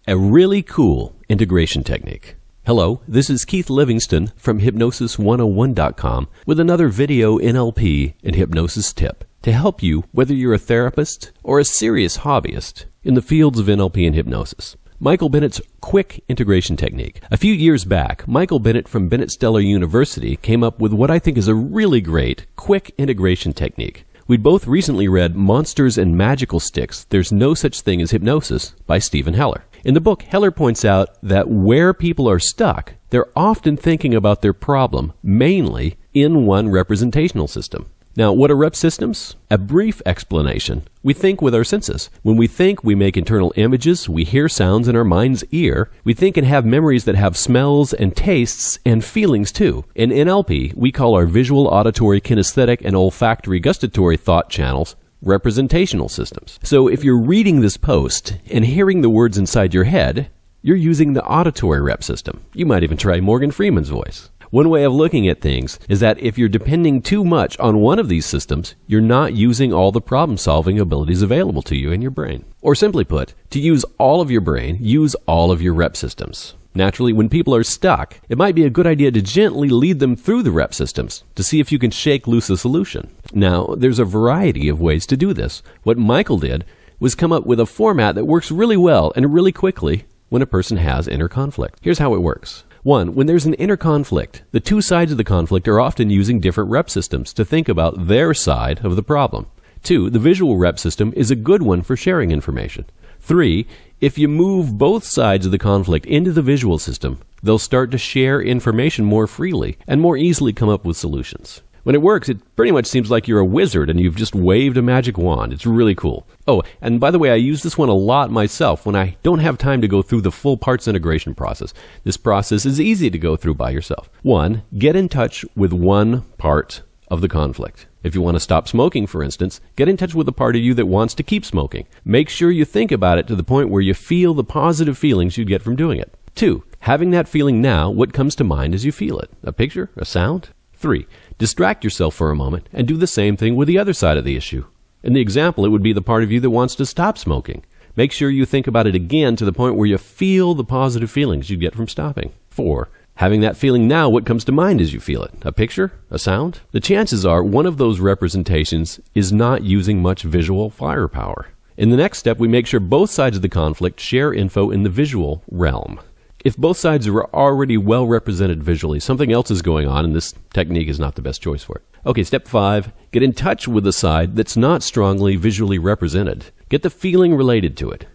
A really cool integration technique. Hello, this is Keith Livingston from Hypnosis101.com with another video NLP and hypnosis tip to help you whether you're a therapist or a serious hobbyist in the fields of NLP and hypnosis. Michael Bennett's quick integration technique. A few years back, Michael Bennett from Bennett Stellar University came up with what I think is a really great quick integration technique. We'd both recently read Monsters and Magical Sticks, There's No Such Thing as Hypnosis by Stephen Heller. In the book, Heller points out that where people are stuck, they're often thinking about their problem, mainly in one representational system. Now, what are rep systems? A brief explanation. We think with our senses. When we think, we make internal images, we hear sounds in our mind's ear, we think and have memories that have smells and tastes and feelings too. In NLP, we call our visual, auditory, kinesthetic, and olfactory gustatory thought channels representational systems. So if you're reading this post and hearing the words inside your head, you're using the auditory rep system. You might even try Morgan Freeman's voice. One way of looking at things is that if you're depending too much on one of these systems, you're not using all the problem-solving abilities available to you in your brain. Or simply put, to use all of your brain, use all of your rep systems. Naturally, when people are stuck, it might be a good idea to gently lead them through the rep systems to see if you can shake loose a solution. Now, there's a variety of ways to do this. What Michael did was come up with a format that works really well and really quickly when a person has inner conflict. Here's how it works. 1. When there's an inner conflict, the two sides of the conflict are often using different rep systems to think about their side of the problem. 2. The visual rep system is a good one for sharing information. 3. If you move both sides of the conflict into the visual system, they'll start to share information more freely and more easily come up with solutions. When it works, it pretty much seems like you're a wizard and you've just waved a magic wand. It's really cool. Oh, and by the way, I use this one a lot myself when I don't have time to go through the full parts integration process. This process is easy to go through by yourself. 1. Get in touch with one part of the conflict. If you want to stop smoking, for instance, get in touch with the part of you that wants to keep smoking. Make sure you think about it to the point where you feel the positive feelings you get from doing it. 2. Having that feeling now, what comes to mind as you feel it? A picture? A sound? 3. Distract yourself for a moment and do the same thing with the other side of the issue. In the example, it would be the part of you that wants to stop smoking. Make sure you think about it again to the point where you feel the positive feelings you get from stopping. 4. Having that feeling now, what comes to mind as you feel it? A picture? A sound? The chances are one of those representations is not using much visual firepower. In the next step, we make sure both sides of the conflict share info in the visual realm. If both sides are already well represented visually, something else is going on and this technique is not the best choice for it. Okay, step 5, get in touch with the side that's not strongly visually represented. Get the feeling related to it.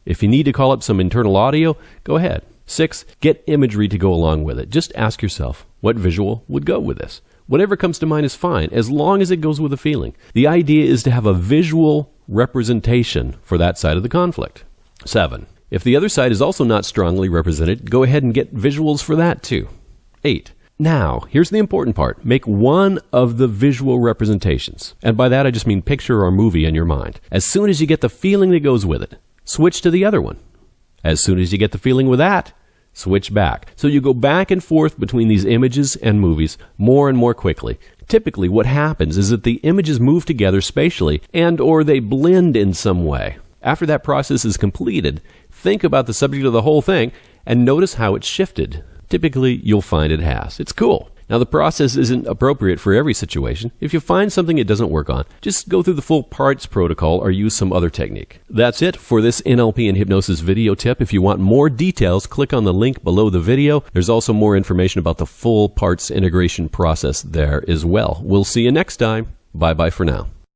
If you need to call up some internal audio, go ahead. 6, get imagery to go along with it. Just ask yourself, what visual would go with this? Whatever comes to mind is fine, as long as it goes with a feeling. The idea is to have a visual representation for that side of the conflict. 7, if the other side is also not strongly represented, go ahead and get visuals for that too. 8, now, here's the important part. Make one of the visual representations. And by that, I just mean picture or movie in your mind. As soon as you get the feeling that goes with it, switch to the other one. As soon as you get the feeling with that, switch back. So you go back and forth between these images and movies more and more quickly. Typically, what happens is that the images move together spatially and or they blend in some way. After that process is completed, think about the subject of the whole thing and notice how it's shifted. Typically, you'll find it has. It's cool. Now, the process isn't appropriate for every situation. If you find something it doesn't work on, just go through the full parts protocol or use some other technique. That's it for this NLP and hypnosis video tip. If you want more details, click on the link below the video. There's also more information about the full parts integration process there as well. We'll see you next time. Bye-bye for now.